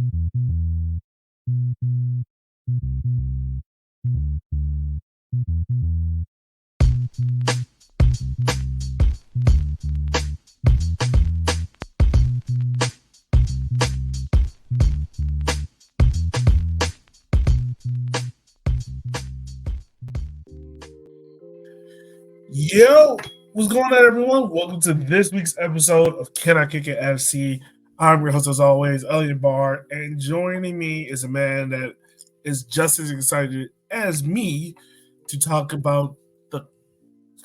Yo, what's going on, everyone? Welcome to this week's episode of Can I Kick It FC. I'm your host, as always, Elliot Barr, and joining me is a man that is just as excited as me to talk about the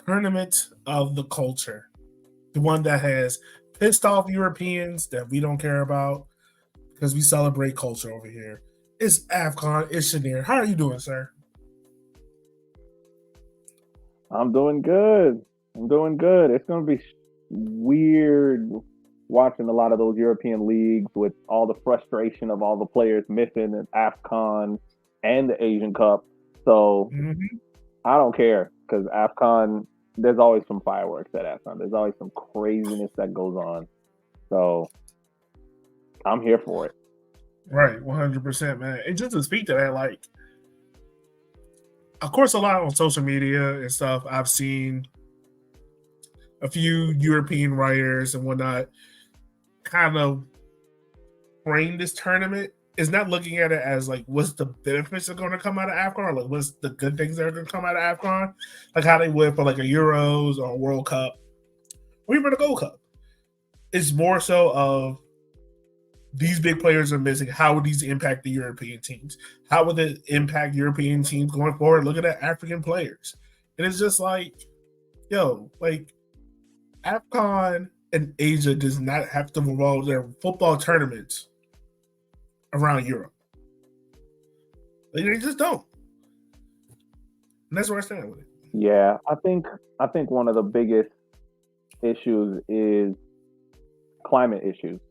tournament of the culture, the one that has pissed off Europeans that we don't care about because we celebrate culture over here. It's AFCON. It's Shanir. How are you doing, sir? I'm doing good. It's going to be weird watching a lot of those European leagues with all the frustration of all the players missing at AFCON and the Asian Cup. So I don't care because AFCON, there's always some fireworks at AFCON. There's always some craziness that goes on. So I'm here for it. Right, 100%, man. And just to speak to that, like, of course, a lot on social media and stuff, I've seen a few European writers and whatnot kind of frame this tournament. Is not looking at it as like what's the benefits that are going to come out of AFCON, or like what's the good things that are going to come out of AFCON, like how they would for like a Euros or a World Cup or even a Gold Cup. It's more so of these big players are missing. How would these impact the European teams? How would it impact European teams going forward? Looking at African players. And it's just like, yo, like AFCON and Asia does not have to revolve their football tournaments around Europe. Like, they just don't. And that's where I stand with it. Yeah, I think one of the biggest issues is climate issues.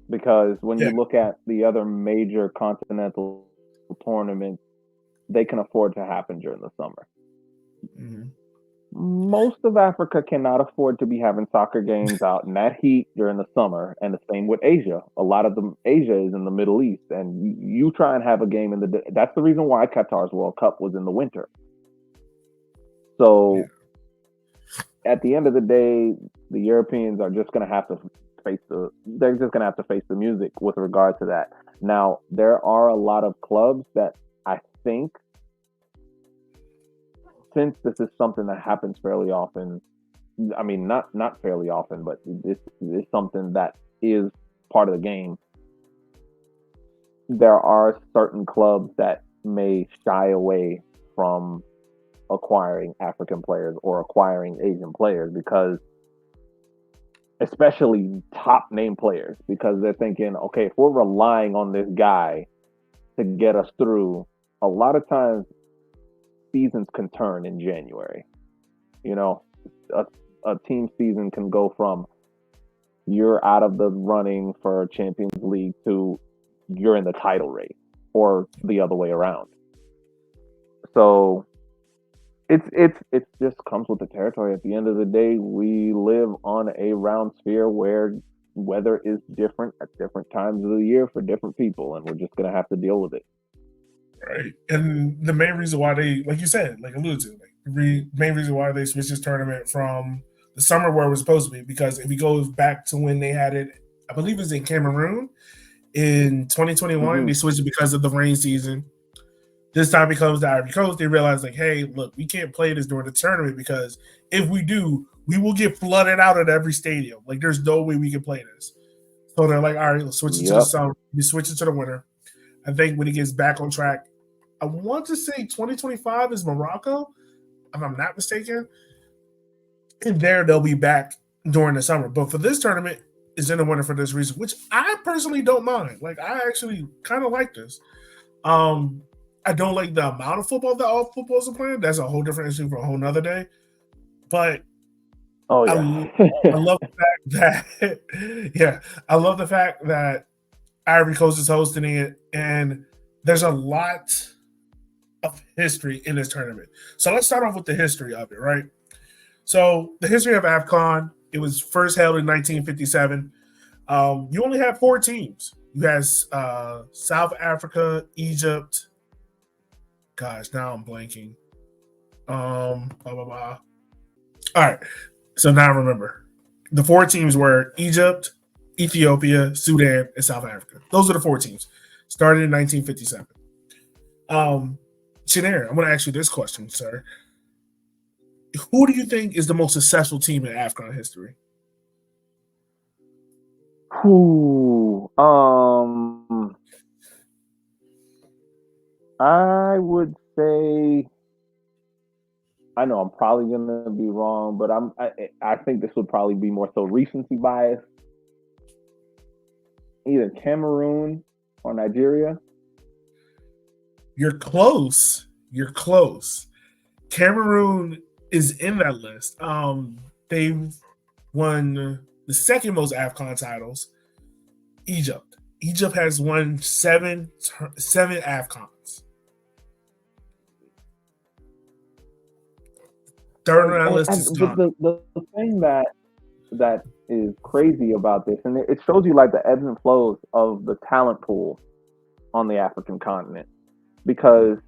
Because when you look at the other major continental tournaments, they can afford to happen during the summer. Mm-hmm. Most of Africa cannot afford to be having soccer games out in that heat during the summer, and the same with Asia. A lot of Asia is in the Middle East, and you try and have a game in the. That's the reason why Qatar's World Cup was in the winter. So, at the end of the day, the Europeans are just going to have to face the music with regard to that. Now, there are a lot of clubs that I think, since this is something that happens fairly often, I mean, not fairly often, but this is something that is part of the game. There are certain clubs that may shy away from acquiring African players or acquiring Asian players because especially top name players, because they're thinking, okay, if we're relying on this guy to get us through, a lot of times seasons can turn in January. You know, a team season can go from you're out of the running for Champions League to you're in the title race or the other way around. So it just comes with the territory. At the end of the day, we live on a round sphere where weather is different at different times of the year for different people, and we're just gonna have to deal with it. Right. And the main reason why they, like you said, like alluded to, like the main reason why they switched this tournament from the summer where it was supposed to be, because if we go back to when they had it, I believe it was in Cameroon in 2021, they switched it because of the rain season. This time it comes to Ivory Coast. They realize, like, hey, look, we can't play this during the tournament because if we do, we will get flooded out at every stadium. Like, there's no way we can play this. So they're like, all right, let's switch it to the summer. We switch it to the winter. I think when it gets back on track, I want to say 2025 is Morocco, if I'm not mistaken. And there they'll be back during the summer. But for this tournament, it's in the winter for this reason, which I personally don't mind. Like, I actually kind of like this. I don't like the amount of football that all footballs are playing. That's a whole different issue for a whole nother day. But I love the fact that I love the fact that Ivory Coast is hosting it, and there's a lot of history in this tournament. So let's start off with the history of it, right? So the history of AFCON, it was first held in 1957. You only had 4 teams. You had South Africa, Egypt. Gosh, now I'm blanking. Blah blah blah. All right, so now I remember. The four teams were Egypt, Ethiopia, Sudan, and South Africa. Those are the four teams. Started in 1957. Shanair, I'm going to ask you this question, sir. Who do you think is the most successful team in AFCON history? Who? I would say. I know I'm probably gonna be wrong, but I think this would probably be more so recency bias. Either Cameroon or Nigeria. You're close. You're close. Cameroon is in that list. They've won the second most AFCON titles. Egypt has won seven AFCONs. Third on that list is But the thing that is crazy about this, and it shows you like the ebbs and flows of the talent pool on the African continent. Because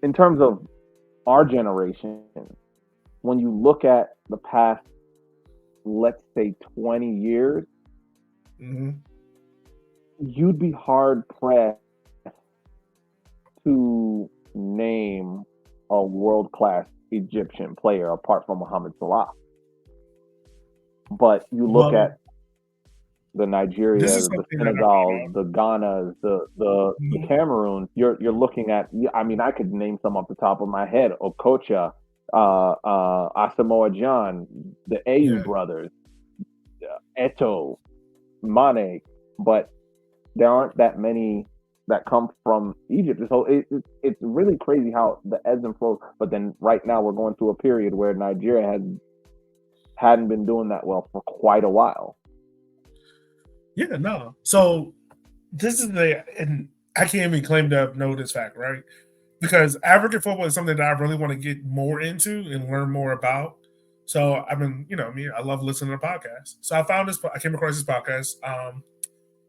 in terms of our generation, when you look at the past, let's say 20 years, you'd be hard pressed to name a world-class Egyptian player apart from Mohamed Salah. But you look at the Nigeria, the Senegal, the Ghana, the Cameroon, you're looking at, I mean, I could name some off the top of my head: Okocha, Asamoah Gyan, the Ayew brothers, Eto, Mane, but there aren't that many that come from Egypt. So it's really crazy how the ebbs and flows. But then right now we're going through a period where Nigeria hadn't been doing that well for quite a while. Yeah, no. So this is and I can't even claim to know this fact, right? Because African football is something that I really want to get more into and learn more about. So I've been, I love listening to podcasts. So I came across this podcast.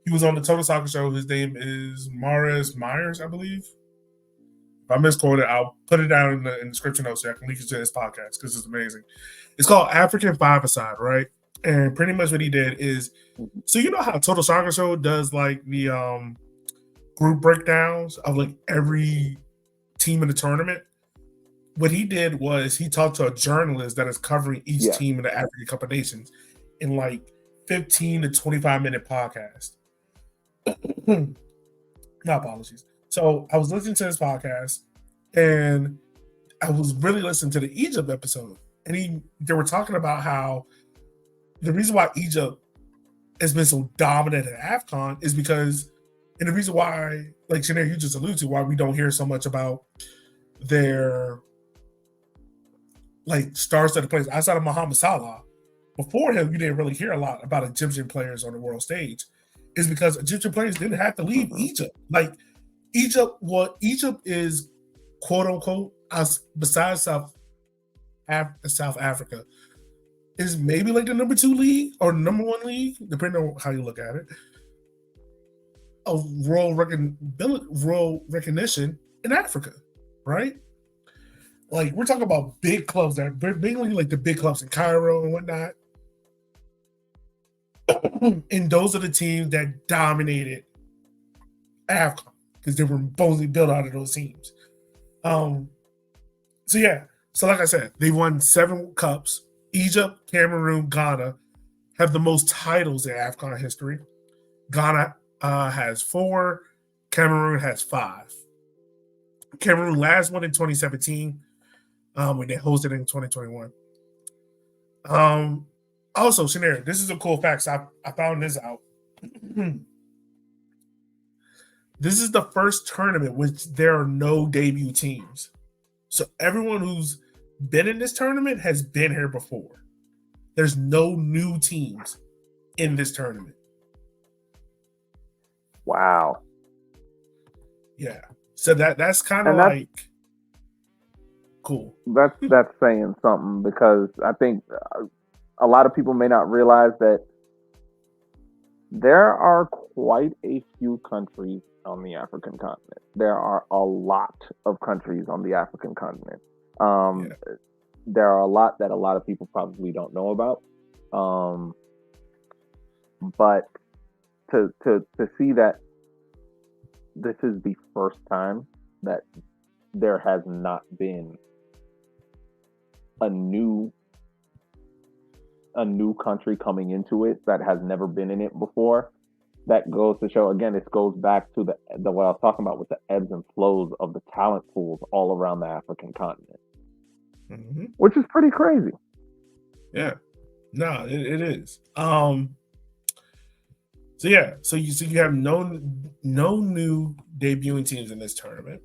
He was on the Total Soccer Show. His name is Maurice Myers, I believe. If I misquoted, I'll put it down in the description notes so I can link you to this podcast because it's amazing. It's called African Five-A-Side, right? And pretty much what he did is, so you know how Total Soccer Show does like the group breakdowns of like every team in the tournament? What he did was he talked to a journalist that is covering each team in the African Cup of Nations in like 15 to 25-minute podcast. My apologies. So I was listening to this podcast and I was really listening to the Egypt episode. And they were talking about how the reason why Egypt has been so dominant at AFCON is because, and the reason why, like Shanair, you just alluded to, why we don't hear so much about their like stars that plays outside of Mohamed Salah. Before him, you didn't really hear a lot about Egyptian players on the world stage. Is because Egyptian players didn't have to leave Egypt. Like Egypt is quote unquote, besides South Africa, is maybe like the number 2 league or number 1 league, depending on how you look at it, of world recognition in Africa, right? Like we're talking about big clubs that are mainly like the big clubs in Cairo and whatnot. And those are the teams that dominated AFCON because they were mostly built out of those teams. So like I said, they won 7 cups. Egypt, Cameroon, Ghana have the most titles in AFCON history. Ghana has 4. Cameroon has 5. Cameroon last won in 2017 when they hosted in 2021. Also, Shanair, this is a cool fact. So I found this out. This is the first tournament which there are no debut teams. So everyone who's been in this tournament has been here before. There's no new teams in this tournament. Wow. Yeah. So that's kind of like cool. That's saying something because I think a lot of people may not realize that there are quite a few countries on the African continent. There are a lot of countries on the African continent. There are a lot that a lot of people probably don't know about. But to see that this is the first time that there has not been a new country coming into it that has never been in it before, that goes to show, again, it goes back to the what I was talking about with the ebbs and flows of the talent pools all around the African continent, which is pretty crazy. Yeah, no, it is. So you have no new debuting teams in this tournament.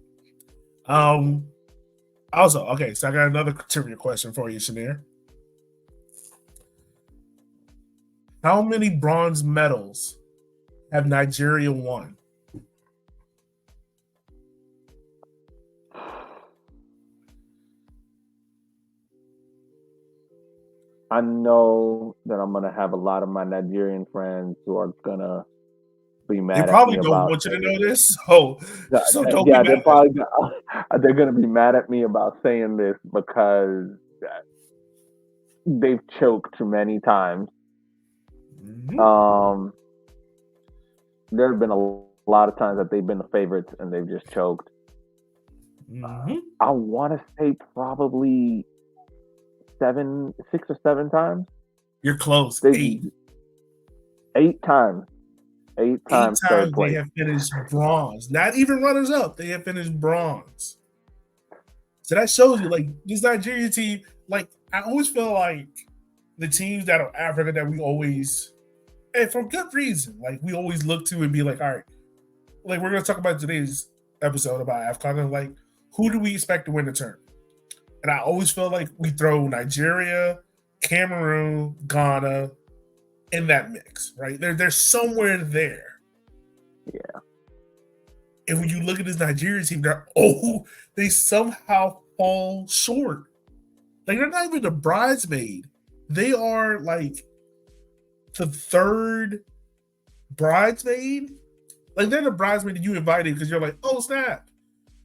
Also, okay, so I got another trivia question for you, Shanir. How many bronze medals have Nigeria won? I know that I'm gonna have a lot of my Nigerian friends who are gonna be mad. They probably don't want you to know this, so don't be mad. They're gonna be mad at me about saying this because they've choked too many times. There have been a lot of times that they've been the favorites and they've just choked. I want to say probably 6 or 7 times. You're close. 8 times. 8 times they have finished bronze. Not even runners up. They have finished bronze. So that shows you, like, this Nigeria team, like, I always feel like the teams that are Africa that we always, and for good reason, like, we always look to and be like, all right, like, we're going to talk about today's episode about AFCON, and like, who do we expect to win the tournament? And I always feel like we throw Nigeria, Cameroon, Ghana in that mix, right? They're somewhere there. Yeah. And when you look at this Nigeria team, they somehow fall short. Like, they're not even a bridesmaid. They are like the third bridesmaid. Like, they're the bridesmaid that you invited because you're like, oh, snap.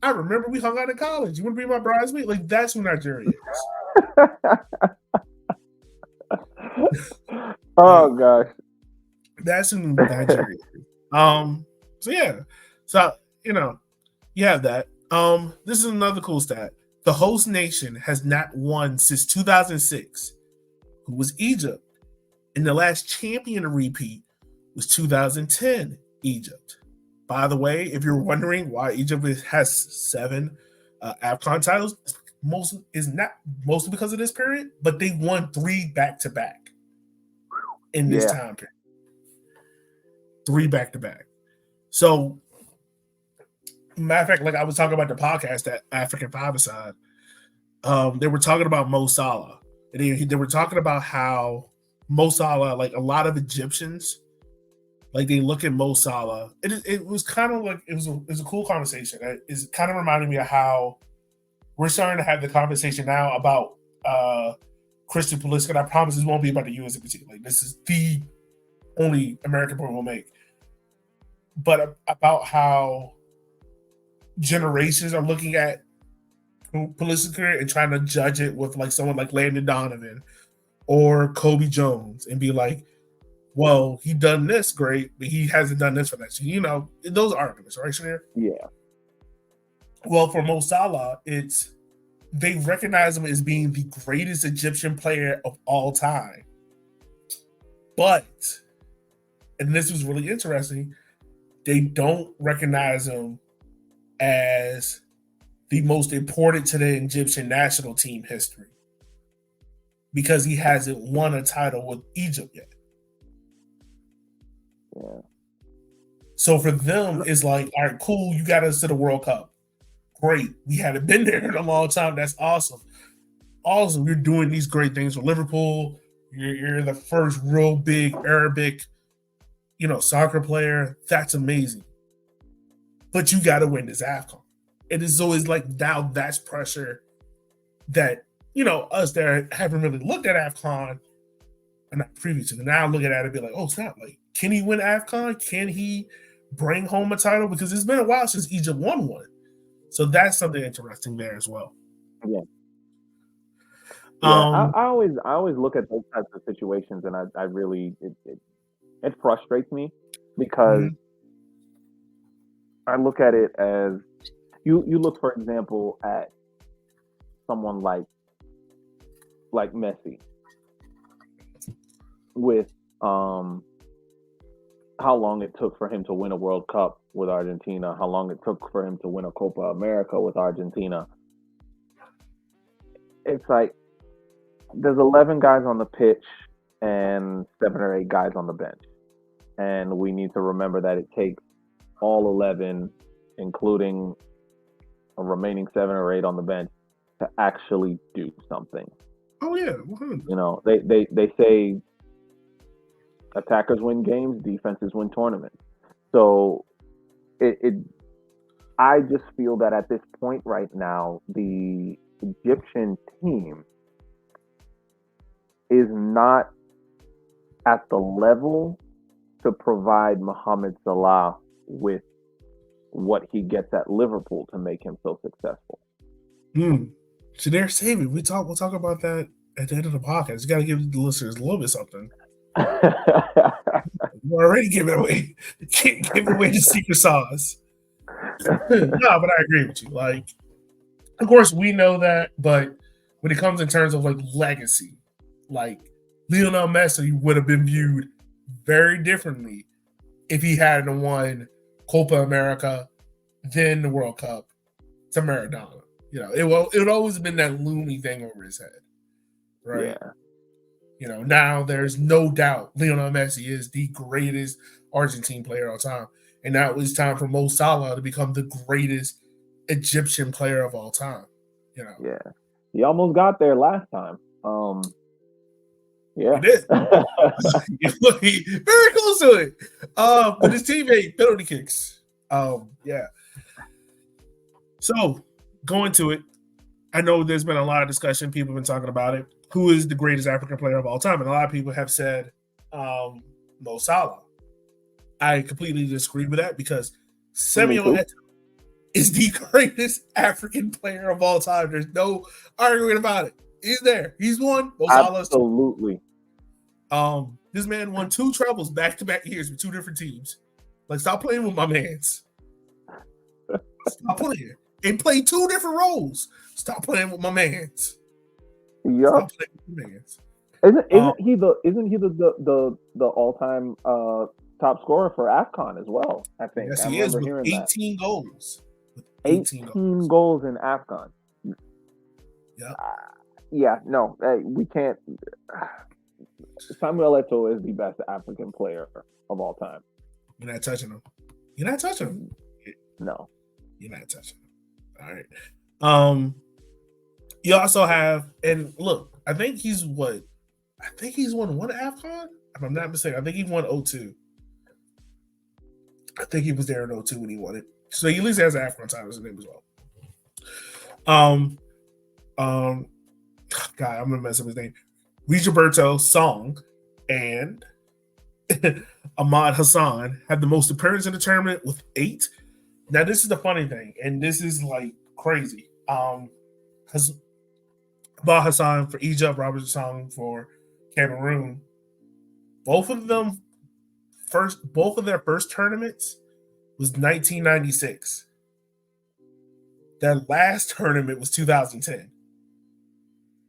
I remember we hung out in college. You want to be my bridesmaid? Like, that's who Nigeria is. Oh, gosh. That's who Nigeria is. So, yeah. So, you have that. This is another cool stat. The host nation has not won since 2006, who was Egypt. And the last champion to repeat was 2010, Egypt. By the way, if you're wondering why Egypt has 7 AFCON titles, mostly because of this period, but they won 3 back-to-back in this time period. 3 back-to-back. So, matter of fact, like I was talking about the podcast at African Five-A-Side, they were talking about Mo Salah. And they were talking about how Mo Salah, like a lot of Egyptians, like they look at Mo Salah. It was kind of like it was a cool conversation. It's kind of reminding me of how we're starting to have the conversation now about Christian Pulisic. And I promise this won't be about the U.S. Like, this is the only American point we'll make. But about how generations are looking at Pulisic career and trying to judge it with like someone like Landon Donovan or Kobe Jones and be like, well, he done this great, but he hasn't done this for that. Those arguments, right, Shanir? Yeah. Well, for Mo Salah, they recognize him as being the greatest Egyptian player of all time. But, and this was really interesting, they don't recognize him as the most important to the Egyptian national team history because he hasn't won a title with Egypt yet. Yeah. So for them, it's like, all right, cool, you got us to the World Cup. Great. We hadn't been there in a long time. That's awesome. Awesome. You're doing these great things for Liverpool. You're the first real big Arabic, soccer player. That's amazing. But you got to win this AFCON. It is always like, now that's pressure that, us that haven't really looked at AFCON and not previously, now looking at it and be like, oh, snap, like, Can he win AFCON? Can he bring home a title? Because it's been a while since Egypt won one. So that's something interesting there as well. Yeah. Yeah, Um, I always look at those types of situations, and I really it frustrates me because mhm. I look at it as you look, for example, at someone like Messi with how long it took for him to win a World Cup with Argentina, how long it took for him to win a Copa America with Argentina. It's like there's 11 guys on the pitch and 7 or 8 guys on the bench. And we need to remember that it takes all 11, including a remaining 7 or 8 on the bench, to actually do something. Oh yeah, 100. You know, they say attackers win games, defenses win tournaments. So I just feel that at this point right now, the Egyptian team is not at the level to provide Mohamed Salah with what he gets at Liverpool to make him so successful. So they're saving. We'll talk about that at the end of the podcast. You got to give the listeners a little bit something. We're already giving away the secret sauce. No, but I agree with you. Like, of course, we know that, but when it comes in terms of like legacy, like Lionel Messi would have been viewed very differently if he hadn't won Copa America, then the World Cup to Maradona. You know, it would always been that looming thing over his head, right? Yeah. You know, now there's no doubt Lionel Messi is the greatest Argentine player of all time. And now it's time for Mo Salah to become the greatest Egyptian player of all time. You know. Yeah. He almost got there last time. Yeah. He did. Very close to it. But his teammate, penalty kicks. Yeah. So, going to it, I know there's been a lot of discussion. People have been talking about it. Who is the greatest African player of all time? And a lot of people have said Mo Salah. I completely disagree with that because Samuel Eto'o is the greatest African player of all time. There's no arguing about it. He's there. He's won. Mo Salah's absolutely. This man won 2 trebles back-to-back years with 2 different teams. Like, stop playing with my mans. Stop playing. And play 2 different roles. Stop playing with my mans. Yep. Stop playing with my mans. Isn't he the all-time top scorer for AFCON as well? I think. Yes, he is with 18 goals. 18 goals in AFCON. Yeah. Yeah. No, we can't. Samuel Eto'o is the best African player of all time. You're not touching him. You're not touching him. No. You're not touching him. All right. You also have, and look, I think he's won one AFCON. If I'm not mistaken, I think he won 02. I think he was there in 02 when he won it. So he at least has an AFCON title as name as well. God, I'm gonna mess up his name. Rigoberto Song and Ahmad Hassan had the most appearances in the tournament with 8. Now, this is the funny thing, and this is like crazy. Ahmad Hassan for Egypt, Robert Song for Cameroon. Both of their first tournaments was 1996. Their last tournament was 2010.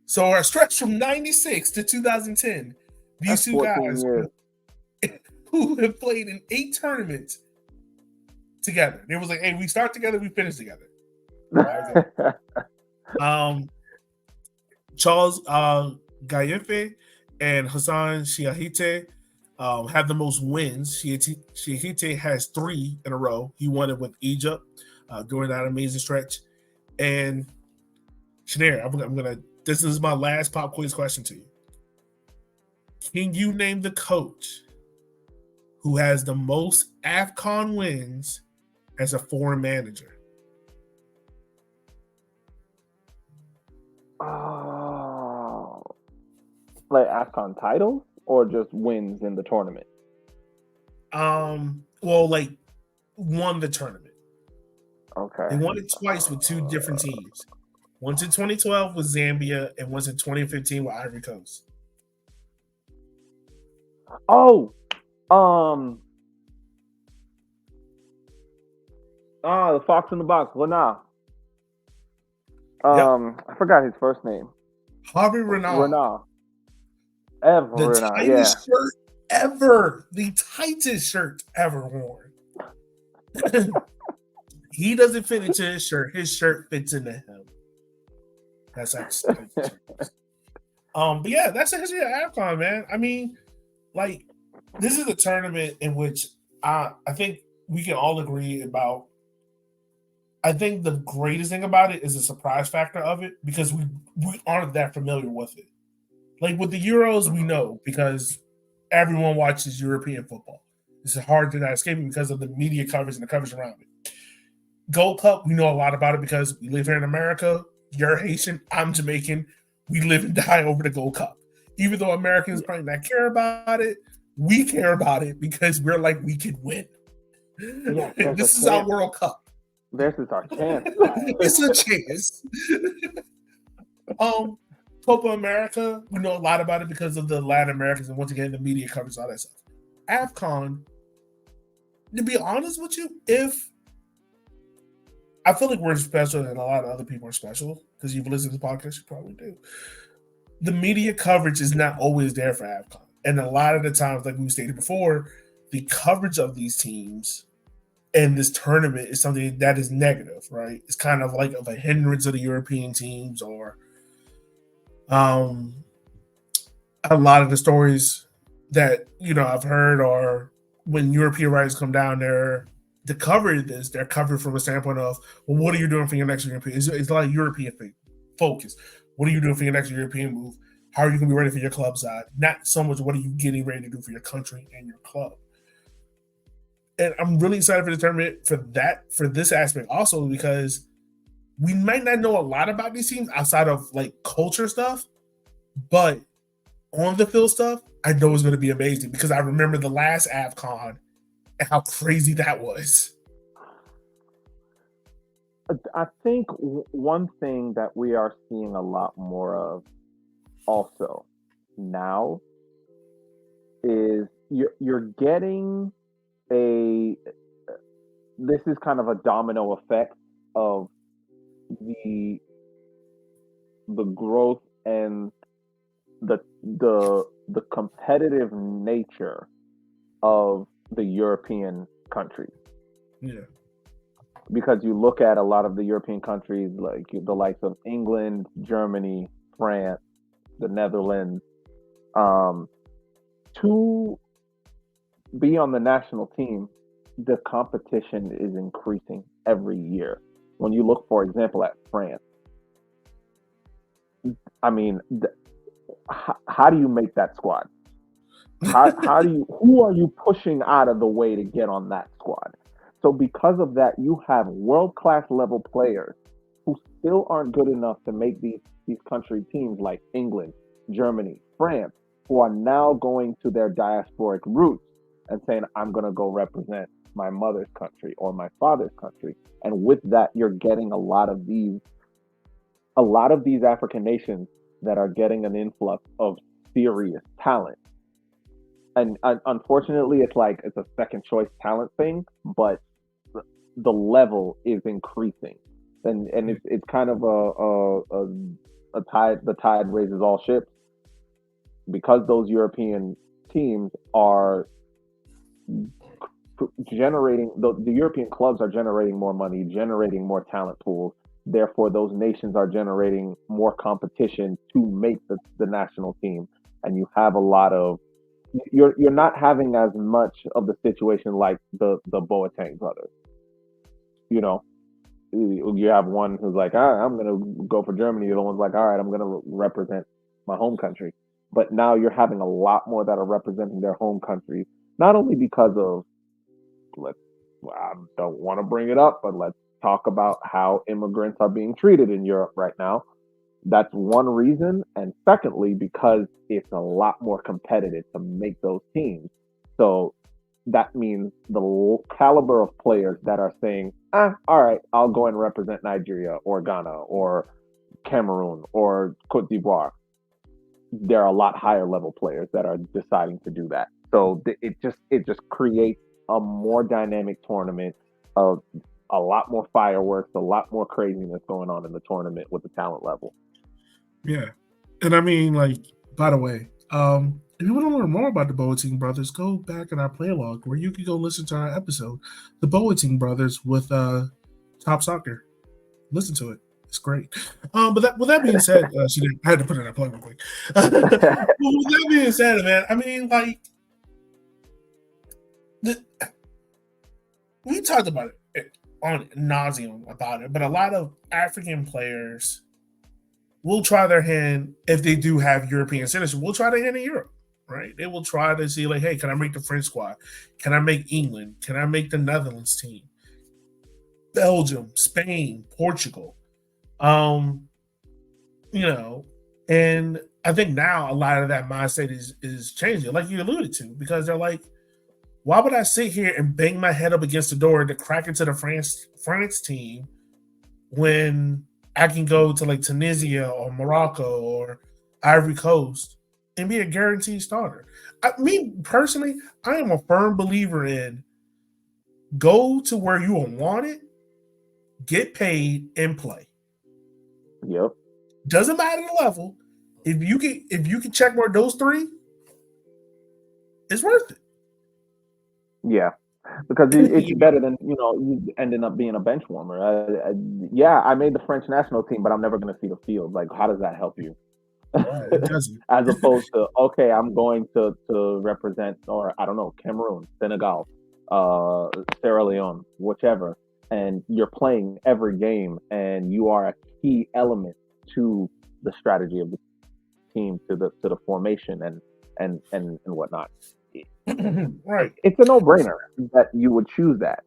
So our stretch from 96 to 2010, these 2 guys who have played in 8 tournaments together. It was like, hey, we start together, we finish together. Charles Gayefe and Hassan Shiahite have the most wins. Shiahite has 3 in a row. He won it with Egypt during that amazing stretch. And Shanair, this is my last pop quiz question to you. Can you name the coach who has the most AFCON wins as a foreign manager? Like AFCON titles or just wins in the tournament? Well, like won the tournament. Okay. They won it twice with two different teams. Once in 2012 with Zambia, and once in 2015 with Ivory Coast. Oh, um, the Fox in the Box, Lana. Yep. I forgot his first name. Harvey Renard. Rena. Ever The Rena, yeah. tightest shirt ever. The tightest shirt ever worn. He doesn't fit into his shirt. His shirt fits into him. That's actually. But yeah, that's the history of AFCON, man. I mean, like, this is a tournament in which I think we can all agree about. I think the greatest thing about it is the surprise factor of it because we aren't that familiar with it. Like with the Euros, we know because everyone watches European football. It's hard to not escape it because of the media coverage and the coverage around it. Gold Cup, we know a lot about it because we live here in America. You're Haitian, I'm Jamaican. We live and die over the Gold Cup. Even though Americans probably not care about it, we care about it because we're like, we can win. Yeah, This is our World Cup. This is our chance. It's a chance. Copa America, we know a lot about it because of the Latin Americans and once again the media covers all that stuff. AFCON, to be honest with you, if I feel like we're special and a lot of other people are special because you've listened to the podcast, you probably do. The media coverage is not always there for AFCON. And a lot of the times, like we stated before, the coverage of these teams and this tournament is something that is negative, right? It's kind of like of a hindrance of the European teams or a lot of the stories that, I've heard are when European writers come down there to cover this, they're covered from a standpoint of, well, what are you doing for your next European? It's a lot of European focus. What are you doing for your next European move? How are you going to be ready for your club side? Not so much what are you getting ready to do for your country and your club. And I'm really excited for the tournament for this aspect also because we might not know a lot about these teams outside of like culture stuff, but on the field stuff, I know it's going to be amazing because I remember the last AFCON and how crazy that was. I think one thing that we are seeing a lot more of also now is you're getting this is kind of a domino effect of the growth and the competitive nature of the European countries. Yeah. Because you look at a lot of the European countries, like the likes of England, Germany, France, the Netherlands, to be on the national team, the competition is increasing every year. When you look, for example, at France, I mean, how do you make that squad? Who are you pushing out of the way to get on that squad? So because of that, you have world-class level players who still aren't good enough to make these country teams like England, Germany, France, who are now going to their diasporic roots and saying, I'm going to go represent my mother's country or my father's country. And with that, you're getting a lot of these African nations that are getting an influx of serious talent. And unfortunately, it's a second choice talent thing, but the level is increasing, and it's kind of a tide. The tide raises all ships because those European teams are generating the European clubs are generating more money, generating more talent pools. Therefore, those nations are generating more competition to make the national team, and you have a lot of you're not having as much of the situation like the Boateng brothers. You have one who's like, all right, I'm going to go for Germany. The other one's like, all right, I'm going to represent my home country. But now you're having a lot more that are representing their home countries, not only because of I don't want to bring it up, but let's talk about how immigrants are being treated in Europe right now. That's one reason. And secondly, because it's a lot more competitive to make those teams. So that means the caliber of players that are saying, all right, I'll go and represent Nigeria or Ghana or Cameroon or Cote d'Ivoire. There are a lot higher level players that are deciding to do that. So it just creates a more dynamic tournament of a lot more fireworks, a lot more craziness going on in the tournament with the talent level. Yeah. And I mean, like, by the way, if you want to learn more about the Boateng brothers, go back in our play log where you can go listen to our episode, the Boateng brothers with Top Soccer. Listen to it. It's great. But with that being said, I had to put in a plug real quick. With that being said, man, I mean, like, we talked about it on nauseum about it, but a lot of African players will try their hand if they do have European citizenship. We'll try their hand in Europe, right? They will try to see, like, hey, can I make the French squad? Can I make England? Can I make the Netherlands team? Belgium, Spain, Portugal. You know, and I think now a lot of that mindset is changing, like you alluded to, because they're like, why would I sit here and bang my head up against the door to crack into the France team when I can go to like Tunisia or Morocco or Ivory Coast and be a guaranteed starter? Me personally, I am a firm believer in go to where you are wanted, get paid, and play. Yep. Doesn't matter the level. If you can check more those three, it's worth it. Yeah, because it's better than you ending up being a bench warmer. I made the French national team, but I'm never going to see the field. Like, how does that help you? It doesn't. As opposed to, okay, I'm going to represent, or I don't know, Cameroon, Senegal, Sierra Leone, whichever, and you're playing every game, and you are a key element to the strategy of the team, to the formation and whatnot. Right. It's a no-brainer that you would choose that.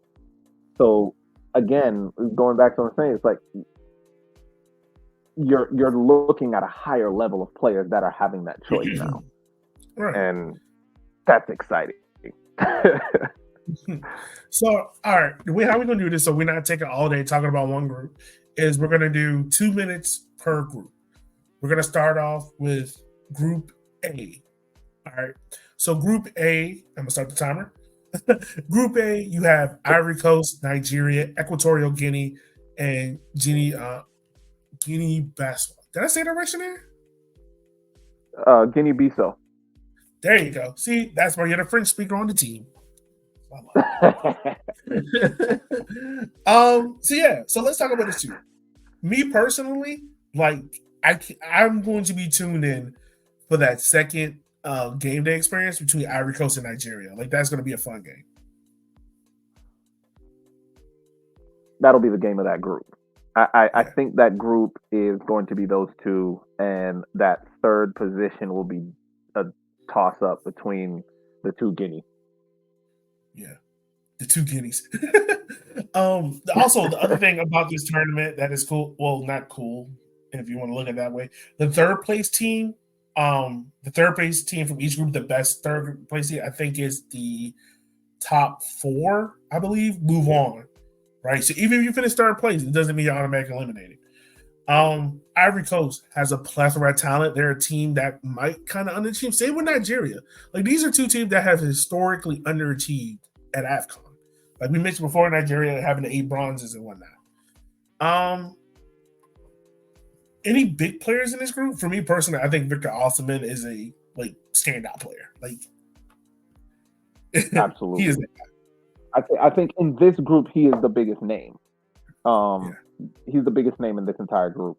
So again, going back to what I'm saying, it's like you're looking at a higher level of players that are having that choice now. Right. And that's exciting. So, all right, how we're going to do this so we're not taking all day talking about one group is we're going to do 2 minutes per group. We're going to start off with Group A. All right. So Group A, I'm going to start the timer. Group A, you have Ivory Coast, Nigeria, Equatorial Guinea, and Guinea-Bissau. Did I say that right, Shanair? Guinea-Bissau. There you go. See, that's why you're the French speaker on the team. So let's talk about this too. Me personally, like I'm going to be tuned in for that second game day experience between Ivory Coast and Nigeria. Like that's going to be a fun game. That'll be the game of that group. I think that group is going to be those two, and that third position will be a toss-up between the two Guinea. Yeah, the two Guineas. Also, the other thing about this tournament that is cool, well, not cool, if you want to look at it that way, the third place team from each group, the best third place team, I think is the top 4, I believe, move on. Right, so even if you finish third place, it doesn't mean you're automatically eliminated. Ivory Coast has a plethora of talent. They're a team that might kind of underachieve. Same with Nigeria. Like these are two teams that have historically underachieved at AFCON. Like we mentioned before, Nigeria having the 8 bronzes and whatnot. Any big players in this group? For me personally, I think Victor Osimhen is a standout player. Like absolutely, he is that guy. I think in this group he is the biggest name. He's the biggest name in this entire group,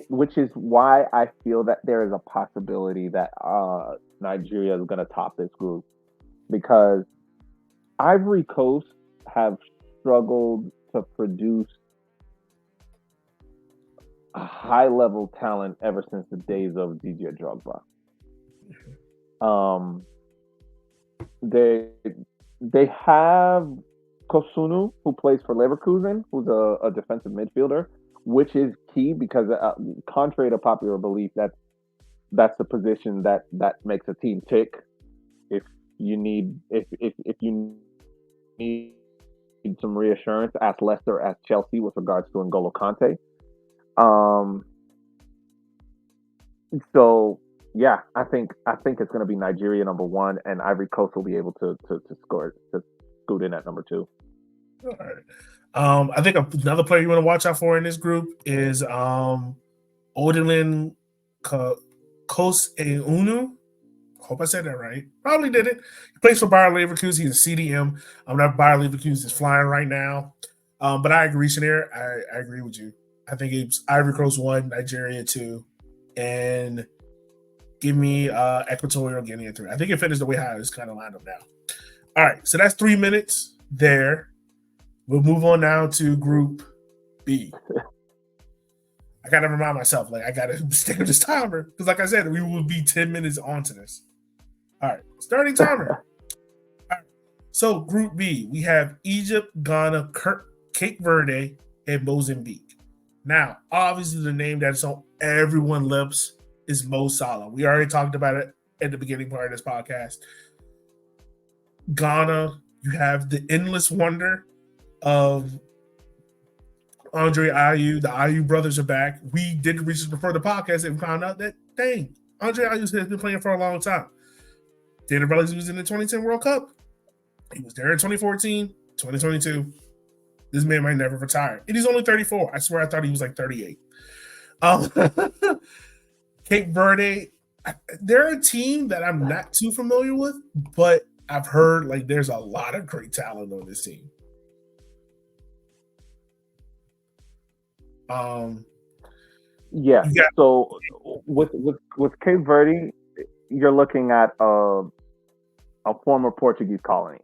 which is why I feel that there is a possibility that Nigeria is going to top this group, because Ivory Coast have struggled to produce a high level talent ever since the days of DJ Drogba. They have Kosunu, who plays for Leverkusen, who's a defensive midfielder, which is key because, contrary to popular belief, that's that's the position that makes a team tick. If if you need some reassurance, ask Leicester, ask Chelsea with regards to N'Golo Kante. Um, so yeah, I think it's going to be Nigeria number one, and Ivory Coast will be able to score to scoot in at number two. All right. I think another player you want to watch out for in this group is Odilon Kos Unu. Hope I said that right. Probably did it. He plays for Bayer Leverkusen. He's a CDM. That Bayer Leverkusen is flying right now. But I agree, Shanair. I agree with you. I think it's Ivory Coast 1, Nigeria 2, and give me Equatorial Guinea 3. I think it finished the way how it's kind of lined up now. All right, so that's 3 minutes there. We'll move on now to Group B. I gotta remind myself, I gotta stick with this timer because, like I said, we will be 10 minutes onto this. All right, starting timer. All right. So Group B, we have Egypt, Ghana, Cape Verde, and Mozambique. Now, obviously, the name that's on everyone's lips is Mo Salah. We already talked about it at the beginning part of this podcast. Ghana, you have the endless wonder of Andre Ayew. The Ayew brothers are back. We did research before the podcast and found out that, dang, Andre Ayew has been playing for a long time. Didn't realize he was in the 2010 World Cup. He was there in 2014, 2022. This man might never retire. And he's only 34. I swear I thought he was like 38. Cape Verde, they're a team that I'm not too familiar with, but I've heard there's a lot of great talent on this team. Yeah. So with Cape Verde, you're looking at a former Portuguese colony.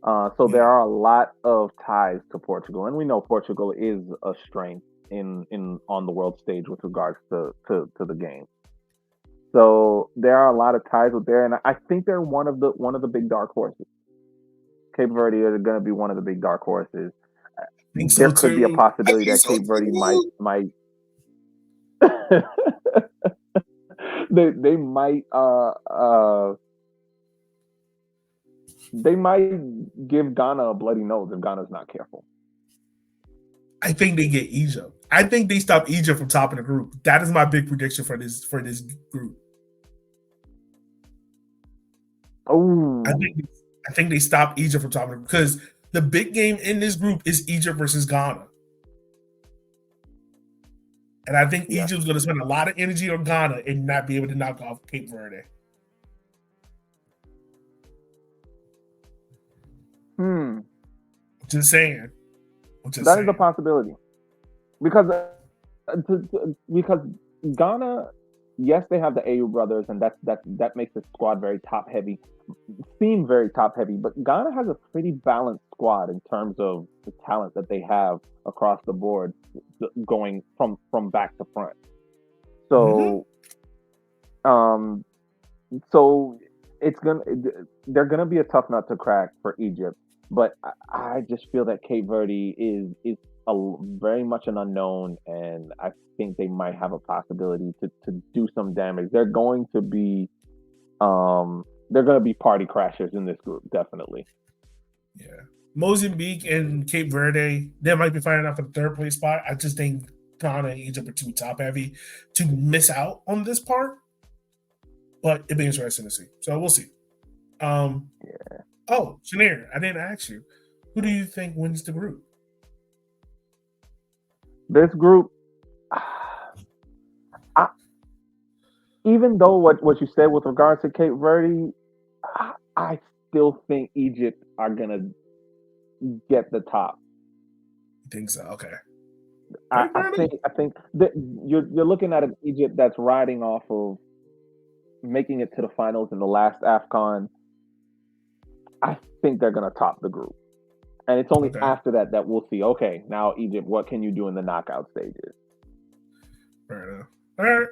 So there are a lot of ties to Portugal, and we know Portugal is a strength in on the world stage with regards to the game. So there are a lot of ties with there, and I think they're one of the big dark horses. Cape Verde are going to be one of the big dark horses. There could be a possibility that Cape Verde might they might give Ghana a bloody nose if Ghana's not careful. I think they get Egypt. I think they stop Egypt from topping the group. That is my big prediction for this group. Oh, I think they stop Egypt from topping the group because the big game in this group is Egypt versus Ghana. And I think Egypt's going to spend a lot of energy on Ghana and not be able to knock off Cape Verde. Just saying. That is a possibility. Because Ghana, yes, they have the AU brothers, and that makes the squad very top heavy. Seem very top heavy, but Ghana has a pretty balanced squad in terms of the talent that they have across the board, going from back to front. So, so they're gonna be a tough nut to crack for Egypt. But I just feel that Cape Verde is very much an unknown, and I think they might have a possibility to do some damage. They're going to be party crashers in this group, definitely. Yeah. Mozambique and Cape Verde, they might be fighting out for the third place spot. I just think Ghana and Egypt are too top heavy to miss out on this part. But it'd be interesting to see. So we'll see. Oh, Shanair, I didn't ask you. Who do you think wins the group? This group, even though what you said with regards to Cape Verde, I still think Egypt are gonna get the top. You think so? Okay. I think that you're looking at an Egypt that's riding off of making it to the finals in the last AFCON. I think they're going to top the group. And it's only after that we'll see, okay, now Egypt, what can you do in the knockout stages? Fair enough. All right.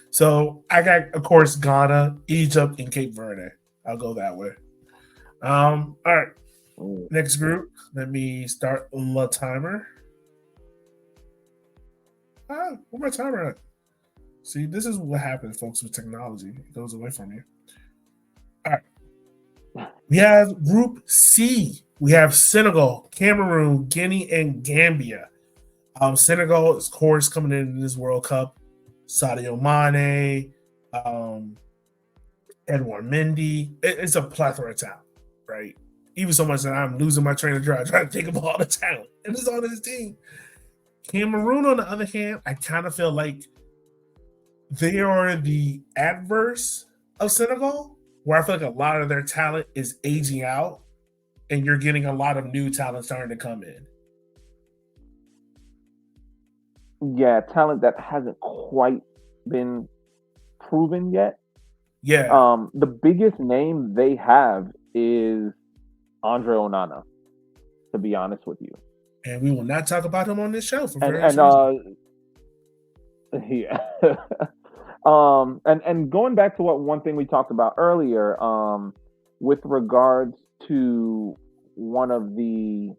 So I got, of course, Ghana, Egypt, and Cape Verde. I'll go that way. All right. Next group. Let me start the timer. Where's my timer at? See, this is what happens, folks, with technology. It goes away from you. All right. We have Group C. We have Senegal, Cameroon, Guinea, and Gambia. Senegal is, of course, coming into this World Cup. Sadio Mane, Edouard Mendy. It's a plethora of talent, right? Even so much that I'm losing my train of thought trying to think of all the talent. And it's on this team. Cameroon, on the other hand, I kind of feel like they are the adverse of Senegal, where I feel like a lot of their talent is aging out, and you're getting a lot of new talent starting to come in. Yeah, talent that hasn't quite been proven yet. Yeah. The biggest name they have is Andre Onana, to be honest with you. And we will not talk about him on this show for various reasons. Yeah. And going back to one thing we talked about earlier, with regards to one of the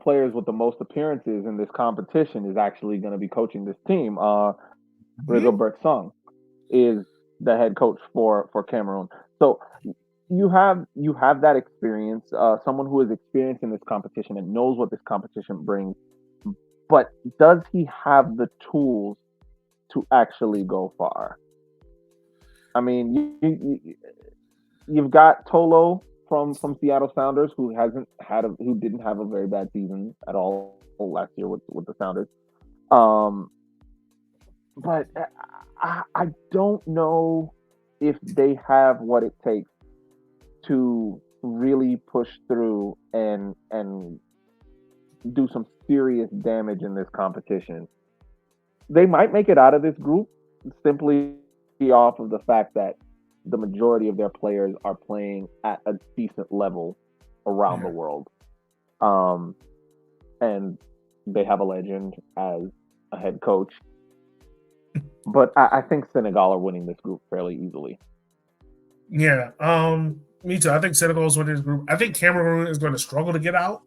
players with the most appearances in this competition is actually going to be coaching this team. Rigobert Song is the head coach for Cameroon. So you have that experience, someone who is experienced in this competition and knows what this competition brings. But does he have the tools to actually go far? I mean, you've got Tolo from Seattle Sounders, who didn't have a very bad season at all last year with the Sounders. But I don't know if they have what it takes to really push through and do some serious damage in this competition. They might make it out of this group simply off of the fact that the majority of their players are playing at a decent level around the world. And they have a legend as a head coach. But I think Senegal are winning this group fairly easily. Yeah, me too. I think Senegal is winning this group. I think Cameroon is going to struggle to get out.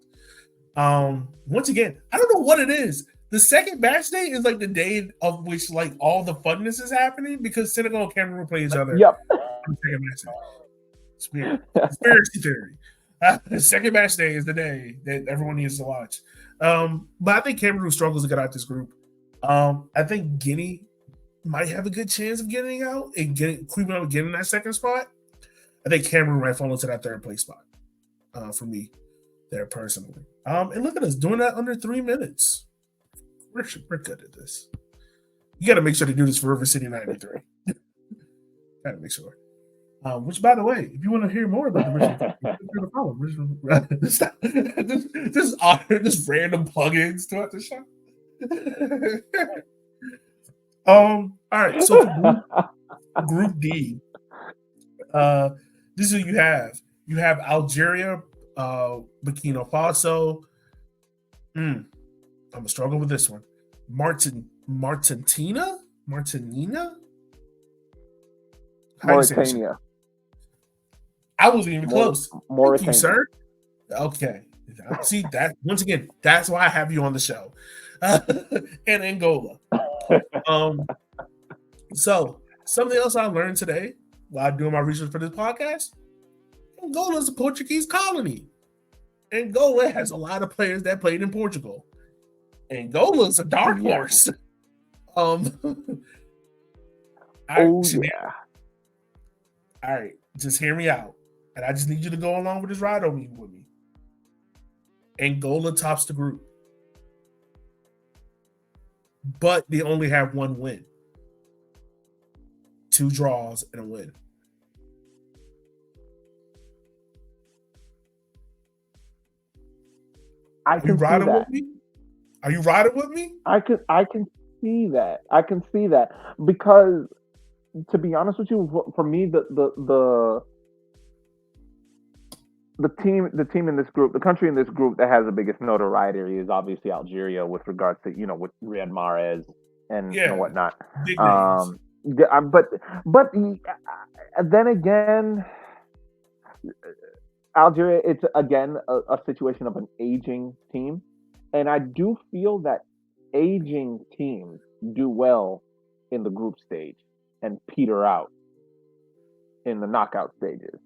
Once again, I don't know what it is. The second match day is like the day of which like all the funness is happening because Senegal and Cameroon play each other. Yep. On the second match day. It's weird. Conspiracy theory. The second match day is the day that everyone needs to watch. But I think Cameroon struggles to get out this group. I think Guinea might have a good chance of getting out and creeping up and getting that second spot. I think Cameroon might fall into that third place spot for me there personally. And look at us doing that under 3 minutes. We're good at this. You got to make sure to do this for River City 93. Got to make sure. Which, by the way, if you want to hear more about the just random plugins throughout the show. All right. So for Group D, this is what you have. You have Algeria, Burkina Faso. I'm gonna struggle with this one. Martinica? Mauritania. I wasn't even close. Mauritania. Thank you, sir. Okay. See that once again. That's why I have you on the show. And Angola. So something else I learned today while doing my research for this podcast: Angola is a Portuguese colony. Angola has a lot of players that played in Portugal. Angola is a dark horse. All right, just hear me out. And I just need you to go along with this ride with me. Angola tops the group. But they only have one win. 2 draws and a win. Are you riding with me? Are you riding with me? I can see that. I can see that because, to be honest with you, for me, the team in this group, the country in this group that has the biggest notoriety is obviously Algeria with regards to with Riyad Mahrez and whatnot. But then again, Algeria, it's again a situation of an aging team, and I do feel that aging teams do well in the group stage and peter out in the knockout stages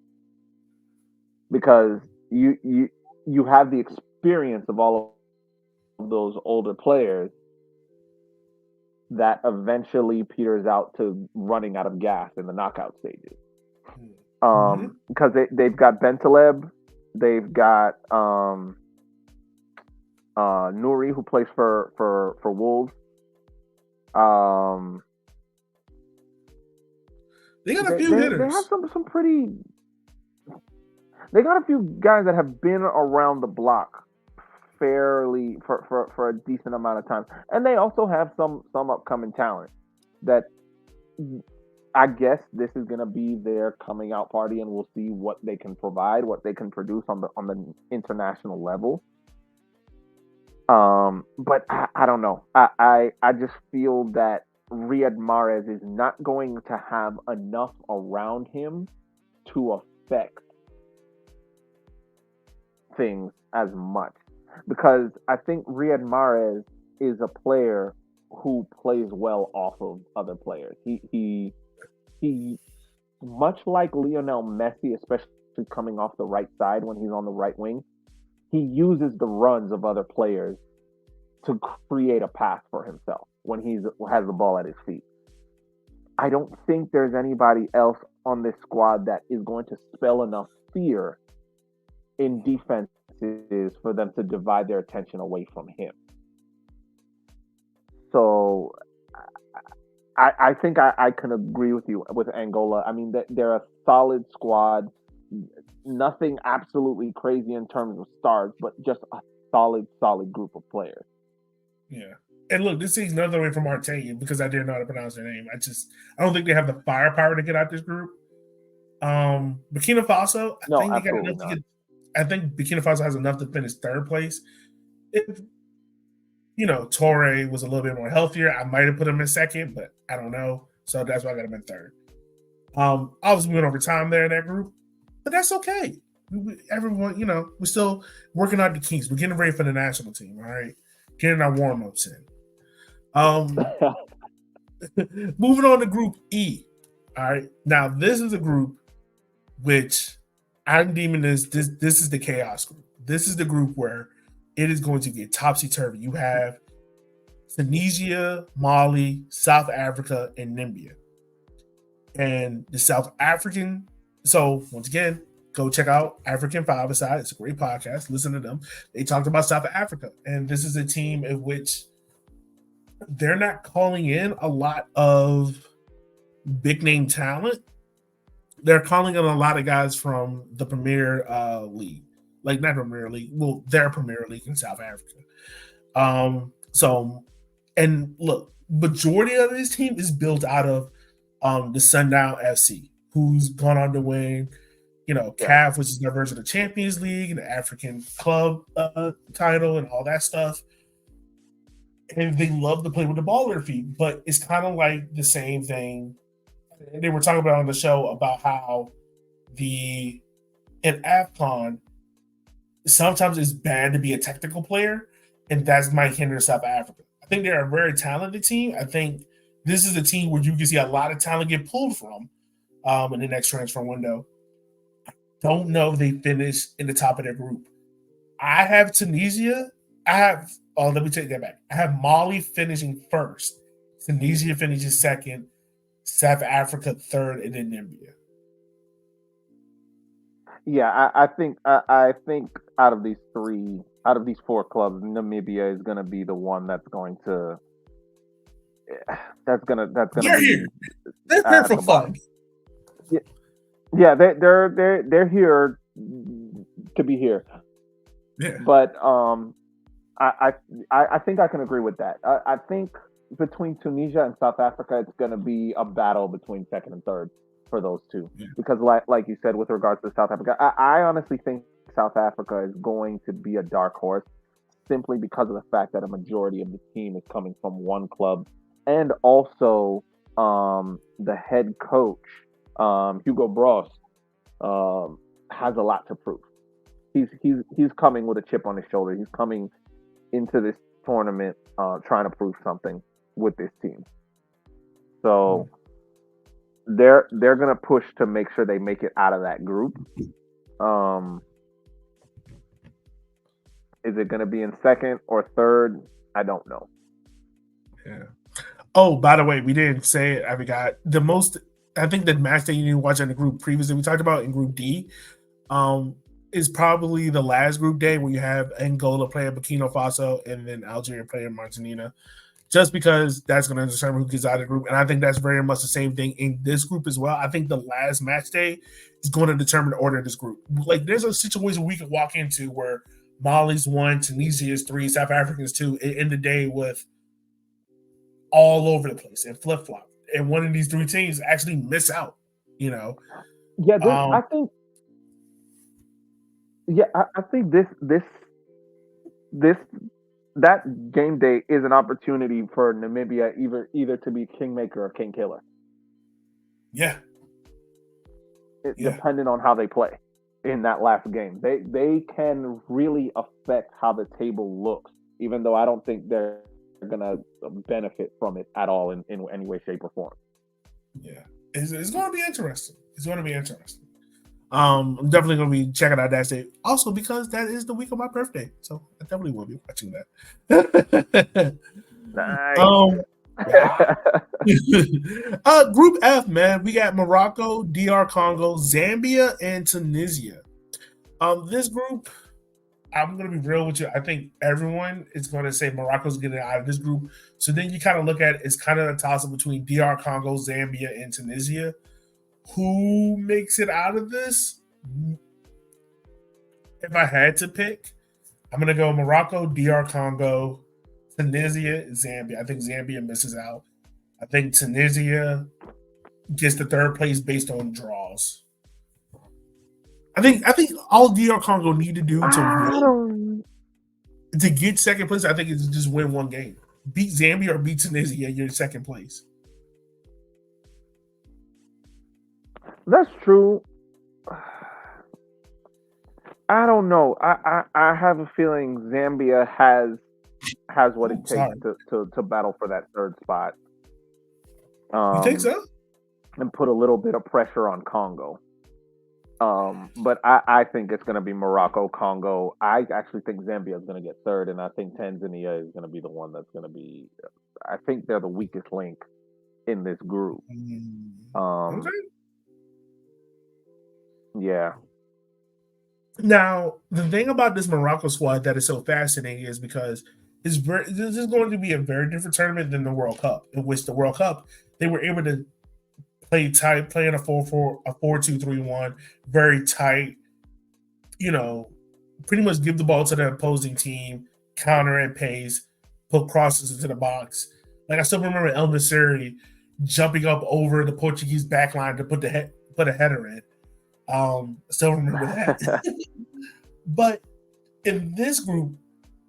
because you have the experience of all of those older players that eventually peters out to running out of gas in the knockout stages. Because they've got Bentaleb, they've got Nouri, who plays for Wolves. They got a few hitters. They have some pretty. They got a few guys that have been around the block fairly for a decent amount of time, and they also have some upcoming talent that I guess this is going to be their coming out party, and we'll see what they can provide, what they can produce on the international level. But I don't know. I just feel that Riyad Mahrez is not going to have enough around him to affect things as much, because I think Riyad Mahrez is a player who plays well off of other players. He much like Lionel Messi, especially coming off the right side when he's on the right wing, he uses the runs of other players to create a path for himself when he has the ball at his feet. I don't think there's anybody else on this squad that is going to spell enough fear in defenses for them to divide their attention away from him. So I think I can agree with you with Angola. I mean, they're a solid squad. Nothing absolutely crazy in terms of stars, but just a solid group of players. Yeah. And look, this is another way from Artanian because I didn't know how to pronounce their name. I don't think they have the firepower to get out this group. Burkina Faso, I think Burkina Faso has enough to finish third place. If Torre was a little bit more healthier, I might have put him in second, but I don't know. So that's why I got him in third. Obviously, we went over time there in that group, but that's okay. Everyone, we're still working out the kinks. We're getting ready for the national team, all right? Getting our warm-ups in. Moving on to Group E. All right. Now, this is a group which I'm deeming this is the chaos group. This is the group where it is going to get topsy-turvy. You have Tunisia, Mali, South Africa, and Namibia. And the South African, so once again, go check out African Five-A-Side. It's a great podcast. Listen to them. They talked about South Africa. And this is a team in which they're not calling in a lot of big-name talent. They're calling in a lot of guys from the Premier League. Like, not Premier League. Well, their Premier League in South Africa. And look, majority of this team is built out of the Sundown FC, who's gone on to win CAF, which is their version of the Champions League and the African club title and all that stuff. And they love to play with the ball at their feet, but it's kind of like the same thing. They were talking about on the show about how in AFCON, sometimes it's bad to be a technical player, and that might hinder South Africa. I think they're a very talented team. I think this is a team where you can see a lot of talent get pulled from in the next transfer window. Don't know if they finish in the top of their group. I have Tunisia. Let me take that back. I have Mali finishing first. Tunisia finishes second. South Africa third, and then Namibia. Yeah, I think out of these four clubs, Namibia is going to be the one that's going to They're here. They're here for fun. Yeah, they're here to be here. Yeah. But I think I can agree with that. I think between Tunisia and South Africa, it's going to be a battle between second and third for those two. Yeah. Because like you said, with regards to South Africa, I honestly think South Africa is going to be a dark horse simply because of the fact that a majority of the team is coming from one club. And also the head coach, Hugo Broos, has a lot to prove. He's coming with a chip on his shoulder. He's coming into this tournament trying to prove something with this team. So they're gonna push to make sure they make it out of that group. Is it gonna be in second or third? I don't know. Yeah. Oh, by the way, we didn't say it. I forgot the most. I think the match that you need to watch in the group previously we talked about in Group D, is probably the last group day where you have Angola playing Burkina Faso and then Algeria playing Martinica. Just because that's going to determine who gets out of the group. And I think that's very much the same thing in this group as well. I think the last match day is going to determine the order of this group. Like, there's a situation we could walk into where Mali's 1, Tunisia is 3, South Africa's 2, and end the day with all over the place and flip flop. And one of these three teams actually miss out, you know? Yeah, I think. Yeah, I think this that game day is an opportunity for Namibia either to be kingmaker or king killer. Yeah. Depending on how they play in that last game. They can really affect how the table looks, even though I don't think they're gonna benefit from it at all in any way, shape, or form. Yeah. It's gonna be interesting. It's gonna be interesting. I'm definitely going to be checking out that state. Also, because that is the week of my birthday. So I definitely will be watching that. Nice. Group F, man. We got Morocco, DR Congo, Zambia, and Tunisia. This group, I'm going to be real with you. I think everyone is going to say Morocco's getting out of this group. So then you kind of look at it, it's kind of a toss-up between DR Congo, Zambia, and Tunisia. Who makes it out of this? If I had to pick, I'm going to go Morocco, DR Congo, Tunisia, Zambia. I think Zambia misses out. I think Tunisia gets the third place based on draws. I think all DR Congo need to do to get second place, I think, is just win one game. Beat Zambia or beat Tunisia, you're in second place. That's true. I don't know. I have a feeling Zambia has what it takes to battle for that third spot. You think so? And put a little bit of pressure on Congo. But I think it's going to be Morocco, Congo. I actually think Zambia is going to get third, and I think Tanzania is going to be the one that's going to be. I think they're the weakest link in this group. Okay. Yeah. Now, the thing about this Morocco squad that is so fascinating is because this is going to be a very different tournament than the World Cup, in which the World Cup, they were able to play tight, play in a 4-2-3-1, very tight, pretty much give the ball to the opposing team, counter and pace, put crosses into the box. Like, I still remember El Nassiri jumping up over the Portuguese backline to put a header in. Still remember that. But in this group,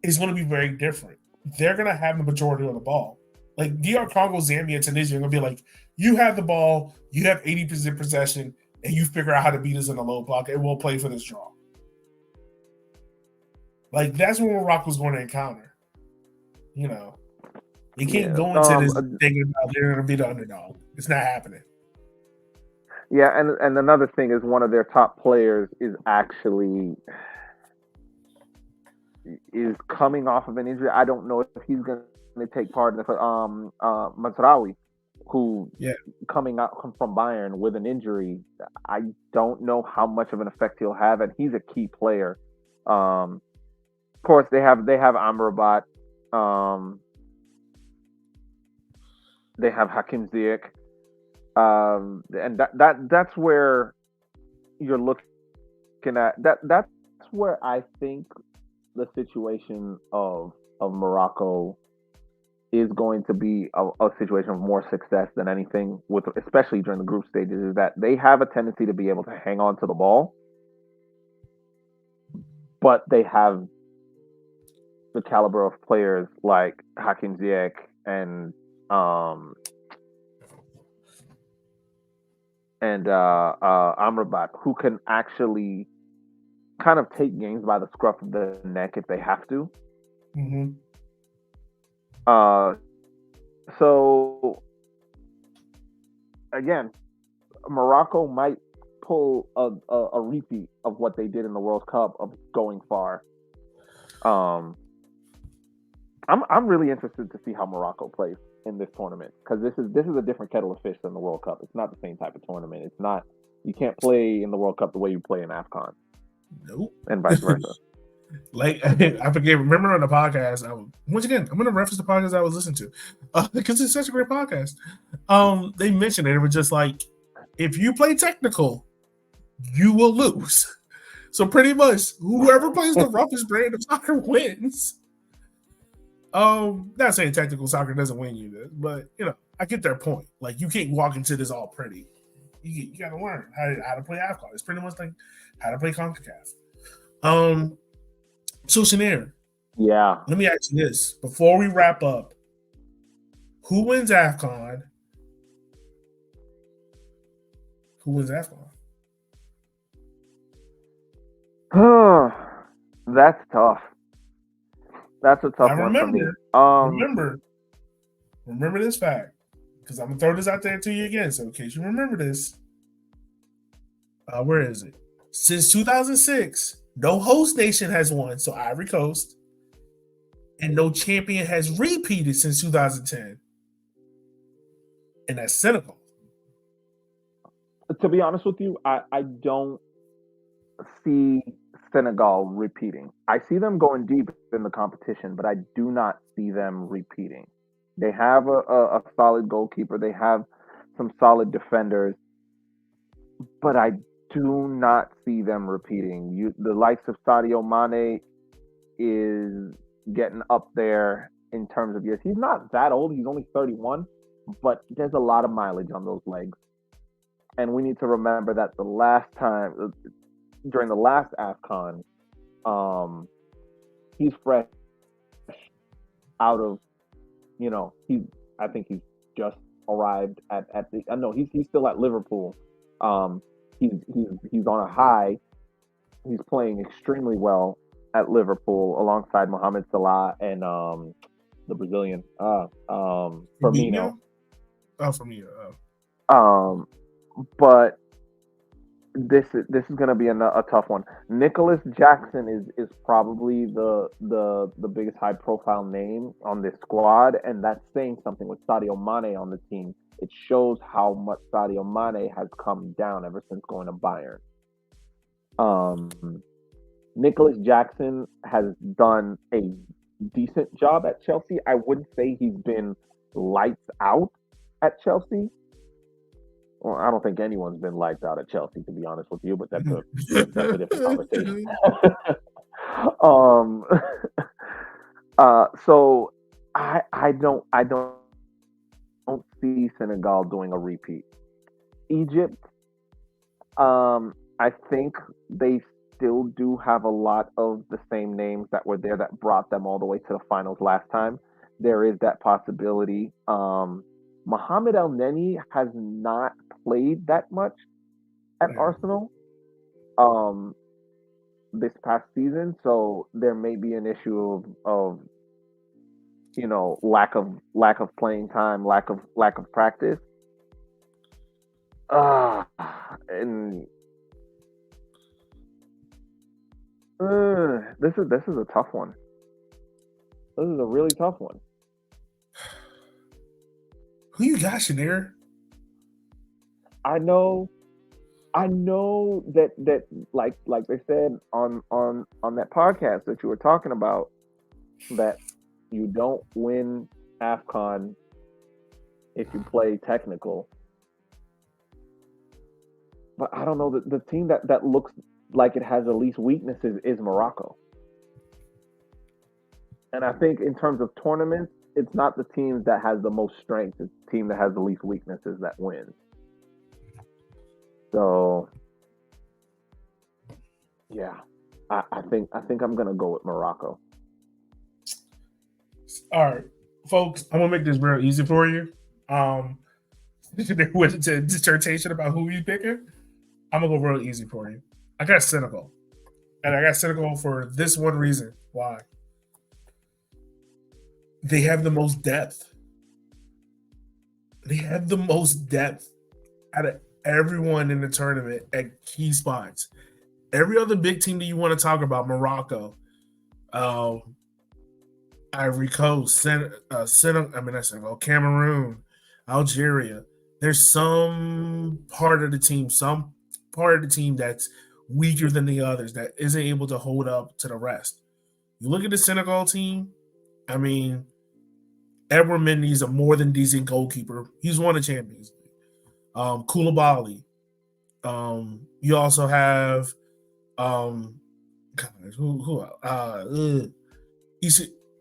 it's going to be very different. They're going to have the majority of the ball. Like, DR Congo, Zambia, and Tunisia are going to be like, you have the ball, you have 80% possession, and you figure out how to beat us in the low block, and we'll play for this draw. Like, that's what Morocco's going to encounter. You can't go into this thinking about they're going to be the underdog. It's not happening. Yeah, and another thing is one of their top players is actually coming off of an injury. I don't know if he's going to take part in the Mazraoui, who coming out from Bayern with an injury. I don't know how much of an effect he'll have, and he's a key player. Of course, they have Amrabat. They have Hakim Ziyech. And that's where you're looking at that's where I think the situation of Morocco is going to be a situation of more success than anything, with especially during the group stages, is that they have a tendency to be able to hang on to the ball, but they have the caliber of players like Hakim Ziyech and Amrabat, who can actually kind of take games by the scruff of the neck if they have to. Mm-hmm. So again, Morocco might pull a repeat of what they did in the World Cup of going far. I'm really interested to see how Morocco plays in this tournament, because this is a different kettle of fish than the World Cup. It's not the same type of tournament. It's not, you can't play in the World Cup the way you play in AFCON. Nope. And vice versa. Like, I forget. Remember on the podcast? Once again, I'm going to reference the podcast I was listening to because it's such a great podcast. They mentioned it. It was just like, if you play technical, you will lose. So pretty much, whoever plays the roughest brand of soccer wins. Not saying technical soccer doesn't win you this, but I get their point. Like, you can't walk into this all pretty. You got to learn how to play AFCON. It's pretty much like how to play CONCACAF. So, Shanair, yeah. let me ask you this before we wrap up: who wins AFCON? Who wins AFCON? That's tough. That's a tough one for me. Remember this fact, because I'm gonna throw this out there to you again. So in case you remember this, where is it? Since 2006, no host nation has won. So Ivory Coast, and no champion has repeated since 2010, and that's Senegal. To be honest with you, I don't see Senegal repeating. I see them going deep in the competition, but I do not see them repeating. They have a solid goalkeeper. They have some solid defenders, but I do not see them repeating. The likes of Sadio Mane is getting up there in terms of years. He's not that old. He's only 31, but there's a lot of mileage on those legs. And we need to remember that the last time, during the last AFCON, he's fresh out of, I think he's just arrived at the. No, he's still at Liverpool. He's on a high. He's playing extremely well at Liverpool alongside Mohamed Salah and the Brazilian Firmino. Firmino. But this is going to be a tough one. Nicholas Jackson is probably the biggest high profile name on this squad, and that's saying something. With Sadio Mane on the team, it shows how much Sadio Mane has come down ever since going to Bayern. Nicholas Jackson has done a decent job at Chelsea. I wouldn't say he's been lights out at Chelsea. Well, I don't think anyone's been lights out at Chelsea, to be honest with you, but that's a different conversation. So I don't see Senegal doing a repeat. Egypt, I think they still do have a lot of the same names that were there that brought them all the way to the finals last time. There is that possibility. Mohamed El Neni has not played that much at Arsenal this past season, so there may be an issue of lack of playing time, lack of practice. And this is a tough one. This is a really tough one. Who you got, Shanair? I know that like they said on that podcast that you were talking about, that you don't win AFCON if you play technical. But I don't know, the team that looks like it has the least weaknesses is Morocco. And I think in terms of tournaments, it's not the team that has the most strength. It's the team that has the least weaknesses that wins. So, yeah, I think I'm gonna go with Morocco. All right, folks, I'm gonna make this real easy for you. There was a dissertation about who you picking. I'm gonna go real easy for you. I got Senegal. And I got Senegal for this one reason. Why? They have the most depth. They have the most depth out of everyone in the tournament at key spots. Every other big team that you want to talk about, Morocco, Ivory Coast, Senegal, Cameroon, Algeria. There's some part of the team that's weaker than the others that isn't able to hold up to the rest. You look at the Senegal team. I mean, Edward Mendy's a more than decent goalkeeper. He's won a Champions League. Koulibaly. You also have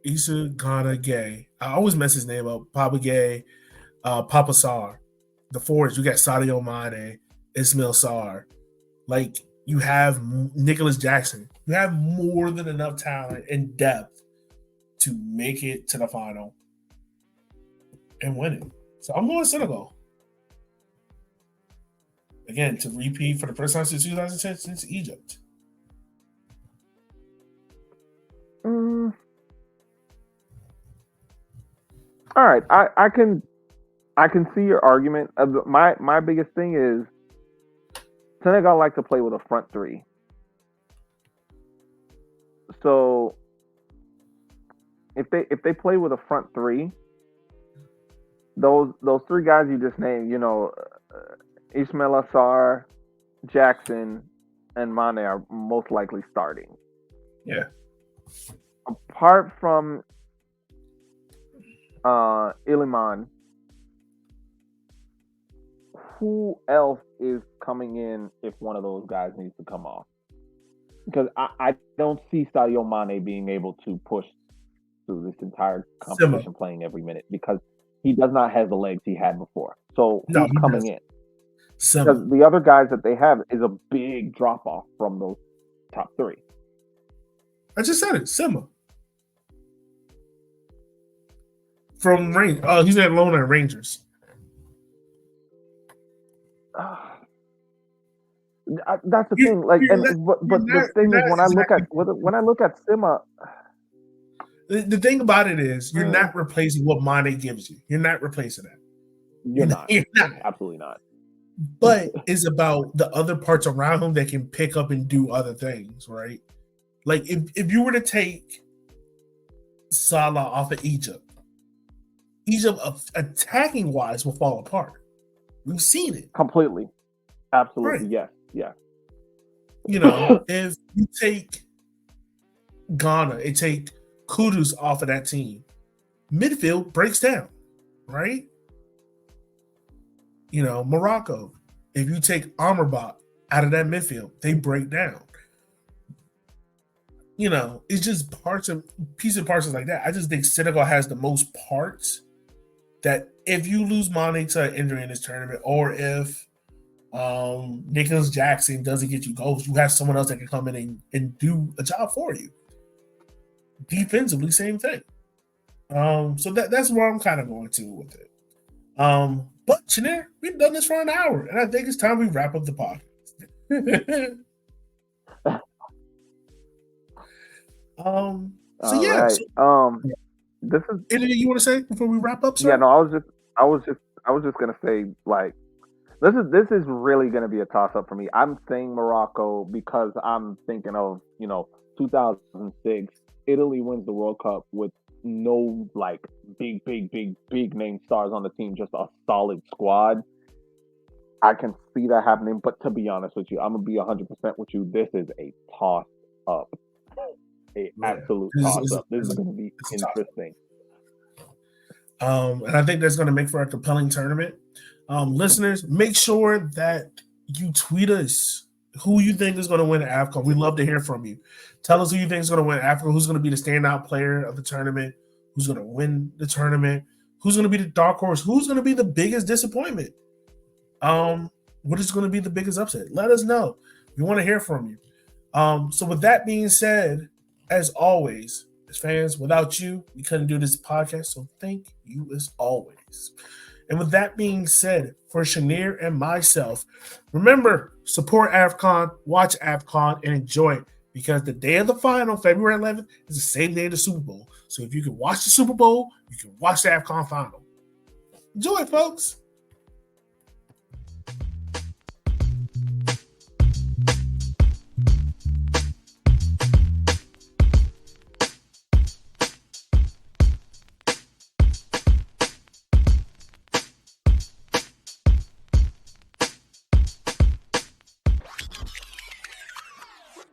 Issa Ghana Gay. I always mess his name up. Papa Gay, Papa Sarr. The forwards, you got Sadio Mane, Ismail Sarr. Like, you have Nicholas Jackson. You have more than enough talent and depth to make it to the final and win it. So I'm going Senegal. Again, to repeat for the first time since 2010 since Egypt. All right, I can see your argument. My biggest thing is Senegal like to play with a front three. So if they play with a front three, those three guys you just named, Ismail Assar, Jackson, and Mane are most likely starting. Yeah. Apart from Iliman, who else is coming in if one of those guys needs to come off? Because I don't see Sadio Mane being able to push through this entire competition playing every minute because he does not have the legs he had before. So who's coming in? Because the other guys that they have is a big drop off from those top three. I just said it, Simba. From he's at loan at Rangers. That's the thing. Like, but the thing is, when I look at Simba, the thing about it is, you're not replacing what Mane gives you. You're not replacing that. You're not. Absolutely not. But it's about the other parts around him that can pick up and do other things, right? Like if you were to take Salah off of Egypt attacking wise will fall apart. We've seen it completely. Absolutely, right. Yes. If you take Ghana and take Kudus off of that team, midfield breaks down, right? Morocco, if you take Amrabat out of that midfield, they break down. It's just pieces and parts like that. I just think Senegal has the most parts that if you lose Mane to an injury in this tournament, or if Nicholas Jackson doesn't get you goals, you have someone else that can come in and do a job for you. Defensively, same thing. So that's where I'm kind of going to with it. But Shanir, we've done this for an hour, and I think it's time we wrap up the podcast. This is anything you want to say before we wrap up, sir? Yeah, no, I was just gonna say, like, this is really gonna be a toss up for me. I'm saying Morocco because I'm thinking of 2006, Italy wins the World Cup with no like big name stars on the team, just a solid squad. I can see that happening, but to be honest with you, I'm gonna be 100% with you. This is a toss up. Absolute toss-up. This is going to be interesting. And I think that's going to make for a compelling tournament. Listeners, make sure that you tweet us who you think is going to win AFCON. We'd love to hear from you. Tell us who you think is going to win AFCON, who's going to be the standout player of the tournament, who's going to win the tournament, who's going to be the dark horse, who's going to be the biggest disappointment. What is going to be the biggest upset? Let us know. We want to hear from you. So with that being said, as always, as fans, without you, we couldn't do this podcast. So thank you as always. And with that being said, for Shanir and myself, remember, support AFCON, watch AFCON, and enjoy it. because the day of the final, February 11th, is the same day of the Super Bowl. So if you can watch the Super Bowl, you can watch the AFCON final. Enjoy, folks.